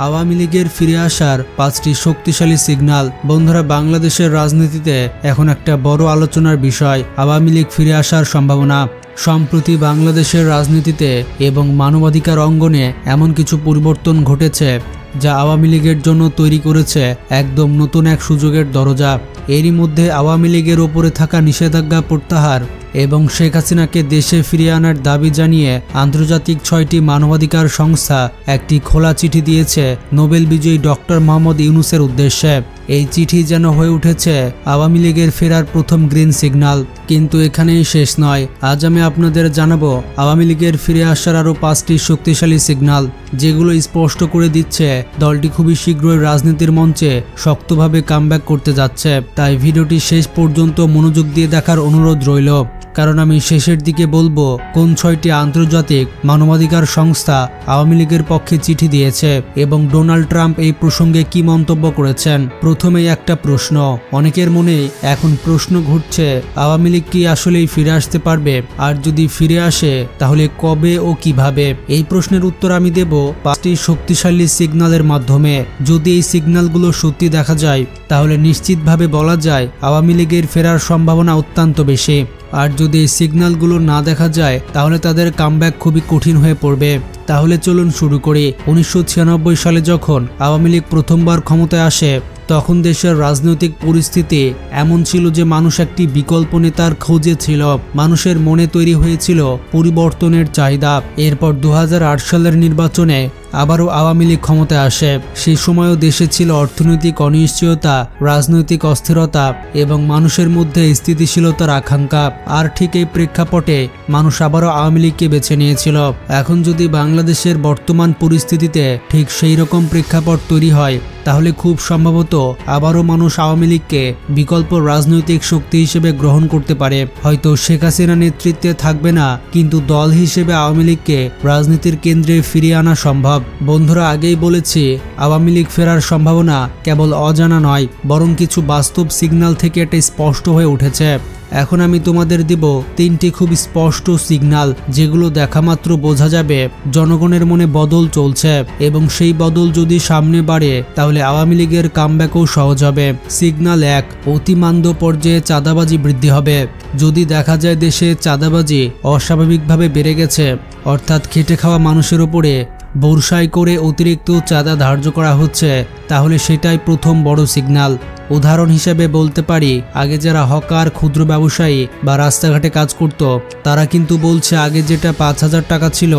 আওয়ামী লীগের ফিরে আসার 5টি শক্তিশালী সিগন্যাল। বন্ধুরা, বাংলাদেশের রাজনীতিতে এখন একটা বড় আলোচনার বিষয় আওয়ামী লীগ ফিরে আসার সম্ভাবনা। সম্প্রতি বাংলাদেশের রাজনীতিতে এবং মানবাধিকার অঙ্গনে এমন কিছু পরিবর্তন ঘটেছে যা আওয়ামী লীগের জন্য তৈরি করেছে একদম নতুন এক সুযোগের দরজা। এরই মধ্যে আওয়ামী লীগের ওপরে থাকা নিষেধাজ্ঞা প্রত্যাহার এবং শেখ হাসিনাকে দেশে ফিরিয়ে আনার দাবি জানিয়ে আন্তর্জাতিক 6টি মানবাধিকার সংস্থা একটি খোলা চিঠি দিয়েছে নোবেল বিজয়ী ডক্টর মোহাম্মদ ইউনূসের উদ্দেশ্যে। এই চিঠি যেন হয়ে উঠেছে আওয়ামী লীগের ফেরার প্রথম গ্রিন সিগন্যাল। কিন্তু এখানেই শেষ নয়। আজ আমি আপনাদের জানাবো আওয়ামী লীগের ফিরে আসার আরও 5টি শক্তিশালী সিগন্যাল, যেগুলো স্পষ্ট করে দিচ্ছে দলটি খুবই শীঘ্রই রাজনীতির মঞ্চে শক্তভাবে কামব্যাক করতে যাচ্ছে। তাই ভিডিওটি শেষ পর্যন্ত মনোযোগ দিয়ে দেখার অনুরোধ রইল, কারণ আমি শেষের দিকে বলবো কোন 6টি আন্তর্জাতিক মানবাধিকার সংস্থা আওয়ামী লীগের পক্ষে চিঠি দিয়েছে এবং ডোনাল্ড ট্রাম্প এই প্রসঙ্গে কি মন্তব্য করেছেন। প্রথমেই একটা প্রশ্ন, অনেকের মনে এখন প্রশ্ন ঘুরছে আওয়ামী লীগ কি আসলেই ফিরে আসতে পারবে, আর যদি ফিরে আসে তাহলে কবে ও কিভাবে। এই প্রশ্নের উত্তর আমি দেব 5টি শক্তিশালী সিগন্যালের মাধ্যমে। যদি এই সিগন্যালগুলো সত্যি দেখা যায় তাহলে নিশ্চিতভাবে বলা যায় আওয়ামী লীগের ফেরার সম্ভাবনা অত্যন্ত বেশি। আর যদি এই সিগন্যালগুলো না দেখা যায় তাহলে তাদের কামব্যাক খুবই কঠিন হয়ে পড়বে। তাহলে চলুন শুরু করি। 1996 সালে যখন আওয়ামী লীগ প্রথমবার ক্ষমতায় আসে তখন দেশের রাজনৈতিক পরিস্থিতি এমন ছিল যে মানুষ একটি বিকল্প নেতার খোঁজে ছিল। মানুষের মনে তৈরি হয়েছিল পরিবর্তনের চাহিদা। এরপর 2008 সালের নির্বাচনে আবারও আওয়ামী লীগ ক্ষমতায় আসে। সেই সময়ও দেশে ছিল অর্থনৈতিক অনিশ্চয়তা, রাজনৈতিক অস্থিরতা এবং মানুষের মধ্যে স্থিতিশীলতার আকাঙ্ক্ষা। আর ঠিক এই প্রেক্ষাপটে মানুষ আবারও আওয়ামী লীগকে বেছে নিয়েছিল। এখন যদি বাংলাদেশের বর্তমান পরিস্থিতিতে ঠিক সেই রকম প্রেক্ষাপট তৈরি হয় তাহলে খুব সম্ভবত আবারও মানুষ আওয়ামী লীগকে বিকল্প রাজনৈতিক শক্তি হিসেবে গ্রহণ করতে পারে। হয়তো শেখ হাসিনা নেতৃত্বে থাকবে না, কিন্তু দল হিসেবে আওয়ামী লীগকে রাজনীতির কেন্দ্রে ফিরিয়ে আনা সম্ভব। বন্ধুরা, আগেই বলেছি আওয়ামী লীগ ফেরার সম্ভাবনা কেবল অজানা নয়, বরং কিছু বাস্তব সিগন্যাল থেকে এটা স্পষ্ট হয়ে উঠেছে। এখন আমি তোমাদের দেব 3টি খুব স্পষ্ট সিগন্যাল, যেগুলো দেখা মাত্র বোঝা যাবে জনগণের মনে বদল চলছে এবং সেই বদল যদি সামনে বাড়ে তাহলে আওয়ামী লীগের কামব্যাকও সহজ হবে। সিগন্যাল 1, অতিমান্দ্য পর্যায়ে চাঁদাবাজি বৃদ্ধি হবে। যদি দেখা যায় দেশে চাঁদাবাজি অস্বাভাবিকভাবে বেড়ে গেছে, অর্থাৎ খেটে খাওয়া মানুষের উপরে বর্ষায় করে অতিরিক্ত চাঁদা ধার্য করা হচ্ছে, তাহলে সেটাই প্রথম বড় সিগন্যাল। উদাহরণ হিসেবে বলতে পারি, আগে যারা হকার, ক্ষুদ্র ব্যবসায়ী বা রাস্তাঘাটে কাজ করত তারা কিন্তু বলছে আগে যেটা 5,000 টাকা ছিল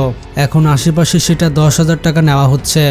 এখন আশেপাশে সেটা 10,000 টাকা নেওয়া হচ্ছে।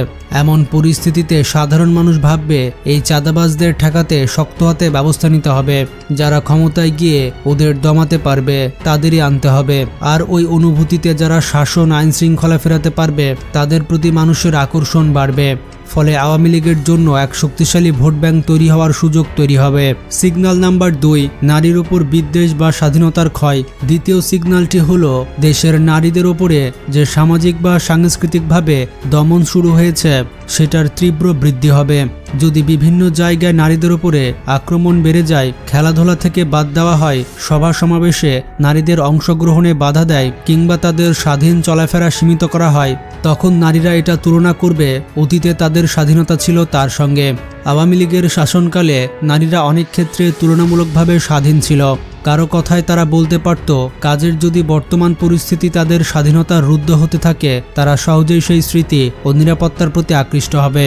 এমন পরিস্থিতিতে সাধারণ মানুষ ভাববে এই চাঁদাবাজদের ঠেকাতে শক্ত হাতে ব্যবস্থা নিতে হবে। যারা ক্ষমতায় গিয়ে ওদের দমাতে পারবে তাদেরই আনতে হবে। আর ওই অনুভূতিতে যারা শাসন, আইন শৃঙ্খলা ফেরাতে পারবে তাদের প্রতি মানুষের আকর্ষণ বাড়বে। ফলে আওয়ামী লীগের জন্য এক শক্তিশালী ভোট ব্যাংক তৈরি হওয়ার সুযোগ তৈরি হবে। সিগন্যাল নাম্বার 2, নারীর উপর বিদ্বেষ বা স্বাধীনতার ক্ষয়। দ্বিতীয় সিগন্যালটি হলো দেশের নারীদের উপরে যে সামাজিক বা সাংস্কৃতিকভাবে দমন শুরু হয়েছে সেটার তীব্র বৃদ্ধি হবে। যদি বিভিন্ন জায়গায় নারীদের উপরে আক্রমণ বেড়ে যায়, খেলাধুলা থেকে বাদ দেওয়া হয়, সভা সমাবেশে নারীদের অংশগ্রহণে বাধা দেয় কিংবা তাদের স্বাধীন চলাফেরা সীমিত করা হয়, তখন নারীরা এটা তুলনা করবে অতীতে তাদের স্বাধীনতা ছিল তার সঙ্গে। আওয়ামী লীগের শাসনকালে নারীরা অনেক ক্ষেত্রে তুলনামূলকভাবে স্বাধীন ছিল। কারো কথায় তারা বলতে পারত, কাজের যদি বর্তমান পরিস্থিতি তাদের স্বাধীনতা রুদ্ধ হতে থাকে তারা সহজেই সেই স্মৃতি ও নিরাপত্তার প্রতি আকৃষ্ট হবে।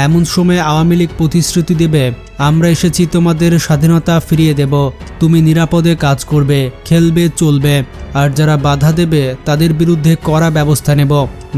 এমন সময় আওয়ামী লীগ প্রতিশ্রুতি দেবে, আমরা এসেছি তোমাদের স্বাধীনতা ফিরিয়ে দেব, তুমি নিরাপদে কাজ করবে, খেলবে, চলবে। আর যারা বাধা দেবে তাদের বিরুদ্ধে কড়া ব্যবস্থা নেব।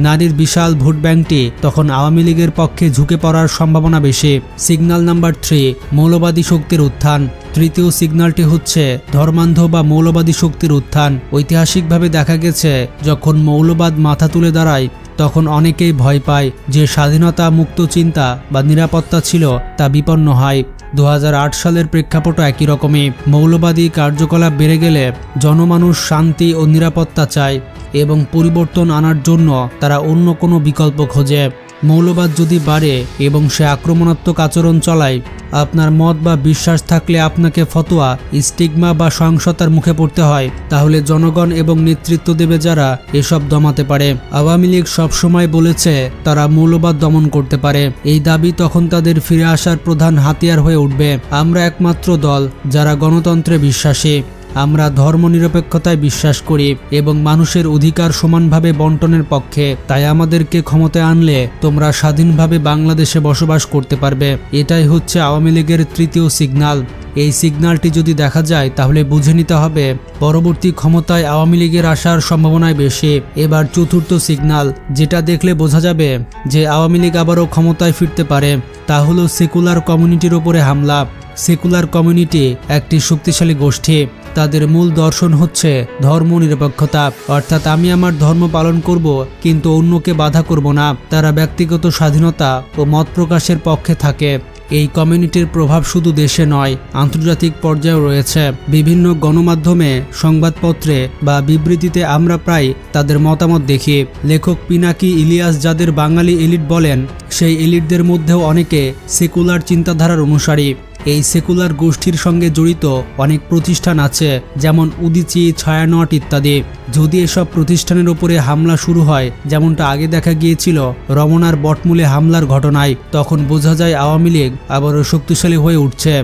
নারীর বিশাল ভোট ব্যাংকটি তখন আওয়ামী লীগের পক্ষে ঝুঁকে পড়ার সম্ভাবনা বেশি। সিগন্যাল নাম্বার 3, মৌলবাদী শক্তির উত্থান। তৃতীয় সিগন্যালটি হচ্ছে ধর্মান্ধ বা মৌলবাদী শক্তির উত্থান। ঐতিহাসিকভাবে দেখা গেছে যখন মৌলবাদ মাথা তুলে দাঁড়ায় তখন অনেকেই ভয় পায় যে স্বাধীনতা, মুক্ত চিন্তা বা নিরাপত্তা ছিল তা বিপন্ন হয়। 2008 সালের প্রেক্ষাপটও একই রকমই। মৌলবাদী কার্যকলাপ বেড়ে গেলে জনমানুষ শান্তি ও নিরাপত্তা চায় এবং পরিবর্তন আনার জন্য তারা অন্য কোনো বিকল্প খোঁজে। মৌলবাদ যদি বাড়ে এবং সে আক্রমণাত্মক আচরণ চালায়, আপনার মত বা বিশ্বাস থাকলে আপনাকে ফতোয়া, স্টিগমা বা সহিংসতার মুখে পড়তে হয়। তাহলে জনগণ এবং নেতৃত্ব দেবে যারা এসব দমাতে পারে। আওয়ামী লীগ সবসময় বলেছে তারা মৌলবাদ দমন করতে পারে। এই দাবি তখন তাদের ফিরে আসার প্রধান হাতিয়ার হয়ে উঠবে। আমরা একমাত্র দল যারা গণতন্ত্রে বিশ্বাসী। আমরা ধর্মনিরপেক্ষতায় বিশ্বাস করি এবং মানুষের অধিকার সমানভাবে বন্টনের পক্ষে। তাই আমাদেরকে ক্ষমতায় আনলে তোমরা স্বাধীনভাবে বাংলাদেশে বসবাস করতে পারবে। এটাই হচ্ছে আওয়ামী লীগের তৃতীয় সিগন্যাল। এই সিগন্যালটি যদি দেখা যায় তাহলে বুঝে নিতে হবে পরবর্তী ক্ষমতায় আওয়ামী লীগের আসার সম্ভাবনাই বেশি। এবার চতুর্থ সিগন্যাল, যেটা দেখলে বোঝা যাবে যে আওয়ামী লীগ আবারও ক্ষমতায় ফিরতে পারে, তা হলো সেকুলার কমিউনিটির উপরে হামলা। সেকুলার কমিউনিটি একটি শক্তিশালী গোষ্ঠী। তাদের মূল দর্শন হচ্ছে ধর্মনিরপেক্ষতা, অর্থাৎ আমি আমার ধর্ম পালন করব কিন্তু অন্যকে বাধা করব না। তারা ব্যক্তিগত স্বাধীনতা ও মত প্রকাশের পক্ষে থাকে। এই কমিউনিটির প্রভাব শুধু দেশে নয়, আন্তর্জাতিক পর্যায়েও রয়েছে। বিভিন্ন গণমাধ্যমে, সংবাদপত্রে বা বিবৃতিতে আমরা প্রায় তাদের মতামত দেখি। লেখক পিনাকি ইলিয়াস যাদের বাঙালি এলিট বলেন, সেই এলিটদের মধ্যেও অনেকে সেকুলার চিন্তাধারার অনুসারী। এই সেকুলার গোষ্ঠীর সঙ্গে জড়িত অনেক প্রতিষ্ঠান আছে, যেমন উদীচী, ছায়ানট ইত্যাদি। যদি এসব প্রতিষ্ঠানের উপরে হামলা শুরু হয়, যেমনটা আগে দেখা গিয়েছিল রমনার বটমূলে হামলার ঘটনায়, তখন বোঝা যায় আওয়ামী লীগ আবারও শক্তিশালী হয়ে উঠছে।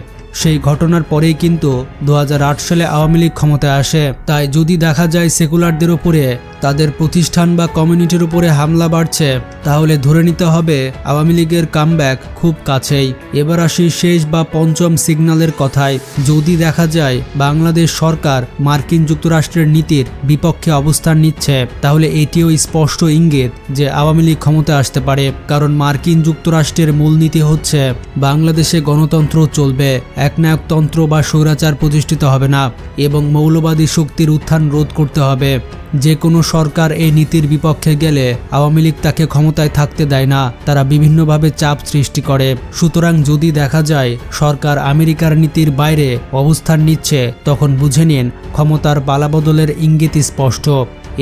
সেই ঘটনার পরেই কিন্তু 2008 সালে আওয়ামী লীগ ক্ষমতায় আসে। তাই যদি দেখা যায় সেকুলারদের উপরে, তাদের প্রতিষ্ঠান বা কমিউনিটির উপরে হামলা বাড়ছে, তাহলে ধরে নিতে হবে আওয়ামী লীগের কামব্যাক খুব কাছেই। এবার আসি শেষ বা পঞ্চম সিগন্যালের কথায়। যদি দেখা যায় বাংলাদেশ সরকার মার্কিন যুক্তরাষ্ট্রের নীতির বিপক্ষে অবস্থান নিচ্ছে, তাহলে এটিও স্পষ্ট ইঙ্গিত যে আওয়ামী লীগ ক্ষমতায় আসতে পারে। কারণ মার্কিন যুক্তরাষ্ট্রের মূলনীতি হচ্ছে বাংলাদেশে গণতন্ত্র চলবে, একনায়কতন্ত্র বা স্বৈরাচার প্রতিষ্ঠিত হবে না এবং মৌলবাদী শক্তির উত্থান রোধ করতে হবে। যে কোনো সরকার এই নীতির বিপক্ষে গেলে আওয়ামী লীগ তাকে ক্ষমতায় থাকতে দেয় না, তারা বিভিন্নভাবে চাপ সৃষ্টি করে। সুতরাং যদি দেখা যায় সরকার আমেরিকার নীতির বাইরে অবস্থান নিচ্ছে, তখন বুঝে নিন ক্ষমতার পালাবদলের ইঙ্গিত স্পষ্ট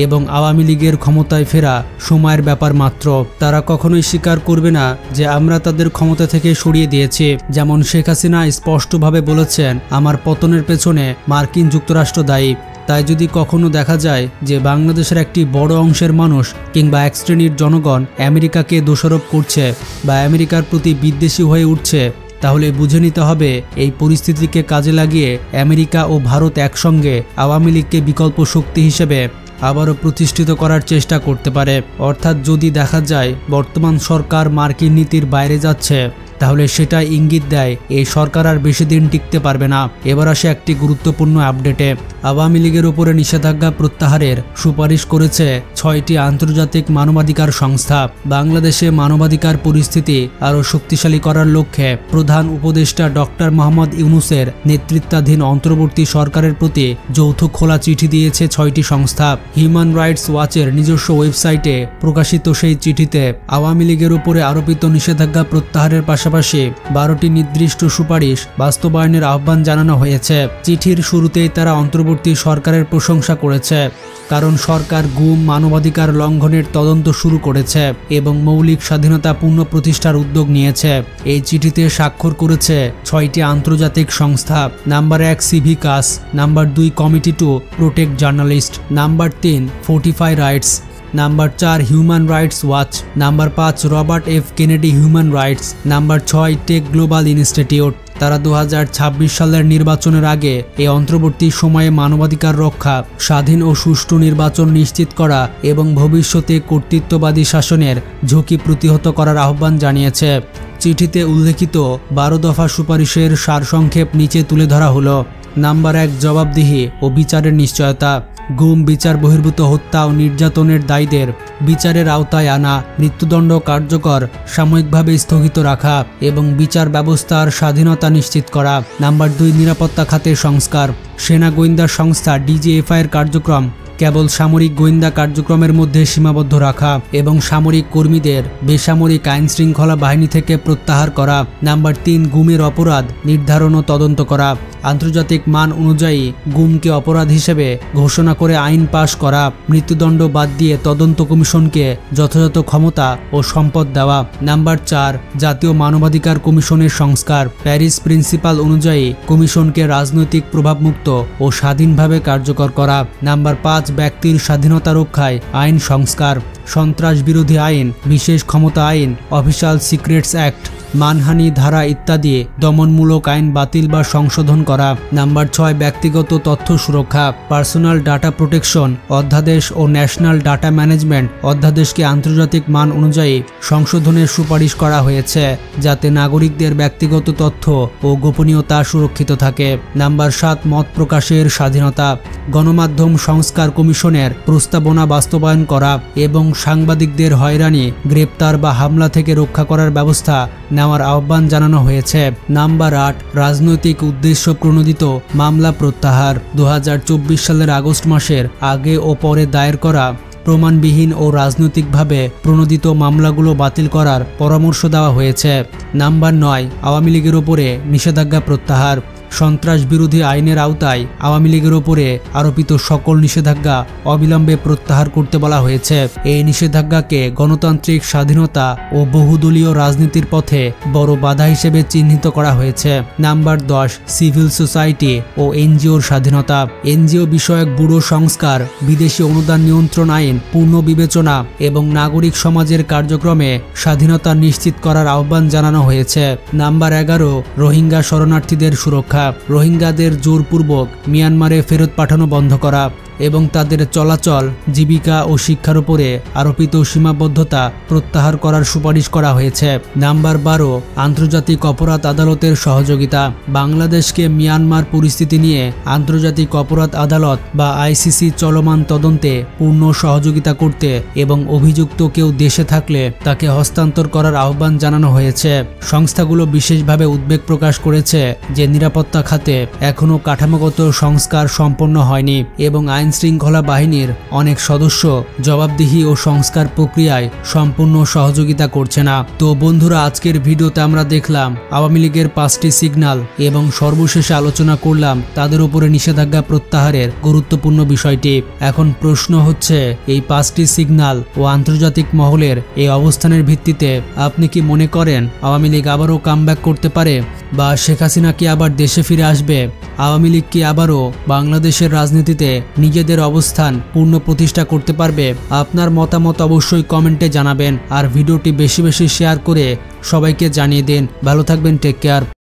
এবং আওয়ামী লীগের ক্ষমতায় ফেরা সময়ের ব্যাপার মাত্র। তারা কখনোই স্বীকার করবে না যে আমরা তাদের ক্ষমতা থেকে সরিয়ে দিয়েছি। যেমন শেখ হাসিনা স্পষ্টভাবে বলেছেন, আমার পতনের পেছনে মার্কিন যুক্তরাষ্ট্র দায়ী। তাই যদি কখনো দেখা যায় যে বাংলাদেশের একটি বড় অংশের মানুষ কিংবা এক শ্রেণীর জনগণ আমেরিকাকে দোষারোপ করছে বা আমেরিকার প্রতি বিদ্বেষী হয়ে উঠছে, তাহলে বুঝে নিতে হবে এই পরিস্থিতিকে কাজে লাগিয়ে আমেরিকা ও ভারত একসঙ্গে আওয়ামী লীগকে বিকল্প শক্তি হিসেবে আবারও প্রতিষ্ঠিত করার চেষ্টা করতে পারে। অর্থাৎ যদি দেখা যায় বর্তমান সরকার মার্কিন নীতির বাইরে যাচ্ছে, তাহলে সেটা ইঙ্গিত দেয় এই সরকার আর বেশি দিন টিকতে পারবে না। এবার আসে একটি গুরুত্বপূর্ণ আপডেটে। আওয়ামী লীগের উপরে নিষেধাজ্ঞা প্রত্যাহারের সুপারিশ করেছে 6টি আন্তর্জাতিক মানবাধিকার সংস্থা। বাংলাদেশে মানবাধিকার পরিস্থিতি আরও শক্তিশালী করার লক্ষ্যে প্রধান উপদেষ্টা ডক্টর মোহাম্মদ ইউনূসের নেতৃত্বাধীন অন্তর্বর্তী সরকারের প্রতি যৌথ খোলা চিঠি দিয়েছে 6টি সংস্থা। হিউম্যান রাইটস ওয়াচের নিজস্ব ওয়েবসাইটে প্রকাশিত সেই চিঠিতে আওয়ামী লীগের উপরে আরোপিত নিষেধাজ্ঞা প্রত্যাহারের পাশাপাশি 12টি নির্দিষ্ট সুপারিশ বাস্তবায়নের আহ্বান জানানো হয়েছে। চিঠির শুরুতেই তারা অন্তর্বর্তী সরকারের প্রশংসা করেছে, কারণ সরকার গুম, মানবাধিকার লঙ্ঘনের তদন্ত শুরু করেছে এবং মৌলিক স্বাধীনতা পুনঃপ্রতিষ্ঠার উদ্যোগ নিয়েছে। এই চিঠিতে স্বাক্ষর করেছে 6টি আন্তর্জাতিক সংস্থা। Number 1 Civicus, number 2 committee to protect journalist, number 3 fortify rights, number 4 human rights watch, number 5 Robert F Kennedy human rights, number 6 tech global institute. তারা 2026 সালের নির্বাচনের আগে এই অন্তর্বর্তী সময়ে মানবাধিকার রক্ষা, স্বাধীন ও সুষ্ঠু নির্বাচন নিশ্চিত করা এবং ভবিষ্যতে কর্তৃত্ববাদী শাসনের ঝুঁকি প্রতিহত করার আহ্বান জানিয়েছে। চিঠিতে উল্লেখিত 12 দফা সুপারিশের সারসংক্ষেপ নিচে তুলে ধরা হলো। নাম্বার 1 জবাবদিহি ও বিচারের নিশ্চয়তা। গুম, বিচার বহির্ভূত হত্যা ও নির্যাতনের দায়ীদের বিচারের আওতায় আনা, মৃত্যুদণ্ড কার্যকর সাময়িকভাবে স্থগিত রাখা এবং বিচার ব্যবস্থার স্বাধীনতা নিশ্চিত করা। নাম্বার 2 নিরাপত্তা খাতের সংস্কার। সেনা গোয়েন্দা সংস্থা ডিজিএফআই এর কার্যক্রম কেবল সামরিক গোয়েন্দা কার্যক্রমের মধ্যে সীমাবদ্ধ রাখা এবং সামরিক কর্মীদের বেসামরিক আইন শৃঙ্খলা বাহিনী থেকে প্রত্যাহার করা। নাম্বার 3, গুমের অপরাধ নির্ধারণ ও তদন্ত করা। আন্তর্জাতিক মান অনুযায়ী গুমকে অপরাধ হিসেবে ঘোষণা করে আইন পাশ করা। মৃত্যুদণ্ড বাদ দিয়ে তদন্ত কমিশনকে যথাযথ ক্ষমতা ও সম্পদ দেওয়া। নাম্বার 4, জাতীয় মানবাধিকার কমিশনের সংস্কার। প্যারিস প্রিন্সিপাল অনুযায়ী কমিশনকে রাজনৈতিক প্রভাবমুক্ত ও স্বাধীনভাবে কার্যকর করা। নাম্বার 5, ব্যক্তির স্বাধীনতা রক্ষায় আইন সংস্কার। সন্ত্রাস বিরোধী আইন, বিশেষ ক্ষমতা আইন, অফিশিয়াল সিক্রেটস অ্যাক্ট, মানহানি ধারা ইত্যাদি দমনমূলক আইন বাতিল বা সংশোধন করা। নাম্বার 6, ব্যক্তিগত তথ্য সুরক্ষা। পার্সোনাল ডাটা প্রোটেকশন অধ্যাদেশ ও ন্যাশনাল ডাটা ম্যানেজমেন্ট অধ্যাদেশকে আন্তর্জাতিক মান অনুযায়ী সংশোধনের সুপারিশ করা হয়েছে, যাতে নাগরিকদের ব্যক্তিগত তথ্য ও গোপনীয়তা সুরক্ষিত থাকে। নাম্বার 7, মত প্রকাশের স্বাধীনতা। গণমাধ্যম সংস্কার কমিশনের প্রস্তাবনা বাস্তবায়ন করা এবং সাংবাদিকদের হয়রানি, গ্রেপ্তার বা হামলা থেকে রক্ষা করার ব্যবস্থা নেওয়ার আহ্বান জানানো হয়েছে। নাম্বার 8, রাজনৈতিক উদ্দেশ্য প্রণোদিত মামলা প্রত্যাহার। 2024 সালের আগস্ট মাসের আগে ও পরে দায়ের করা প্রমাণবিহীন ও রাজনৈতিকভাবে প্রণোদিত মামলাগুলো বাতিল করার পরামর্শ দেওয়া হয়েছে। নাম্বার 9, আওয়ামী লীগের ওপরে নিষেধাজ্ঞা প্রত্যাহার। সন্ত্রাস বিরোধী আইনের আওতায় আওয়ামী লীগের ওপরে আরোপিত সকল নিষেধাজ্ঞা অবিলম্বে প্রত্যাহার করতে বলা হয়েছে। এই নিষেধাজ্ঞাকে গণতান্ত্রিক স্বাধীনতা ও বহুদলীয় রাজনীতির পথে বড় বাধা হিসেবে চিহ্নিত করা হয়েছে। নাম্বার 10, সিভিল সোসাইটি ও এনজিওর স্বাধীনতা। এনজিও বিষয়ক ব্যুরো সংস্কার, বিদেশি অনুদান নিয়ন্ত্রণ আইন পূর্ণ বিবেচনা এবং নাগরিক সমাজের কার্যক্রমে স্বাধীনতা নিশ্চিত করার আহ্বান জানানো হয়েছে। নাম্বার 11, রোহিঙ্গা শরণার্থীদের সুরক্ষা। রোহিঙ্গাদের জোরপূর্বক মিয়ানমারে ফেরত পাঠানো বন্ধ করা এবং তাদের চলাচল, জীবিকা ও শিক্ষার উপরে আরোপিত সীমাবদ্ধতা প্রত্যাহার করার সুপারিশ করা হয়েছে। নাম্বার 12, আন্তর্জাতিক অপরাধ আদালতের সহযোগিতা। বাংলাদেশকে মিয়ানমার পরিস্থিতি নিয়ে আন্তর্জাতিক অপরাধ আদালত বা আইসিসি চলমান তদন্তে পূর্ণ সহযোগিতা করতে এবং অভিযুক্ত কেউ দেশে থাকলে তাকে হস্তান্তর করার আহ্বান জানানো হয়েছে। সংস্থাগুলো বিশেষভাবে উদ্বেগ প্রকাশ করেছে যে নিরাপত্তা খাতে এখনও কাঠামোগত সংস্কার সম্পন্ন হয়নি এবং আইন শৃঙ্খলা বাহিনীর অনেক সদস্য জবাবদিহি ও সংস্কার প্রক্রিয়ায় সম্পূর্ণ সহযোগিতা করছে না। তো বন্ধুরা, আজকের ভিডিওতে আমরা দেখলাম আওয়ামী লীগের 5টি সিগন্যাল এবং সর্বশেষে আলোচনা করলাম তাদের উপরে নিষেধাজ্ঞা প্রত্যাহারের গুরুত্বপূর্ণ বিষয়টি। এখন প্রশ্ন হচ্ছে, এই 5টি সিগন্যাল ও আন্তর্জাতিক মহলের এই অবস্থানের ভিত্তিতে আপনি কি মনে করেন আওয়ামী লীগ আবারও কামব্যাক করতে পারে, বা শেখ হাসিনা কি আবার দেশে ফিরে আসবে? আওয়ামী লীগ কি আবারও বাংলাদেশের রাজনীতিতে নিজেদের অবস্থান পূর্ণ প্রতিষ্ঠা করতে পারবে? আপনার মতামত অবশ্যই কমেন্টে জানাবেন আর ভিডিওটি বেশি বেশি শেয়ার করে সবাইকে জানিয়ে দিন। ভালো থাকবেন, টেক কেয়ার।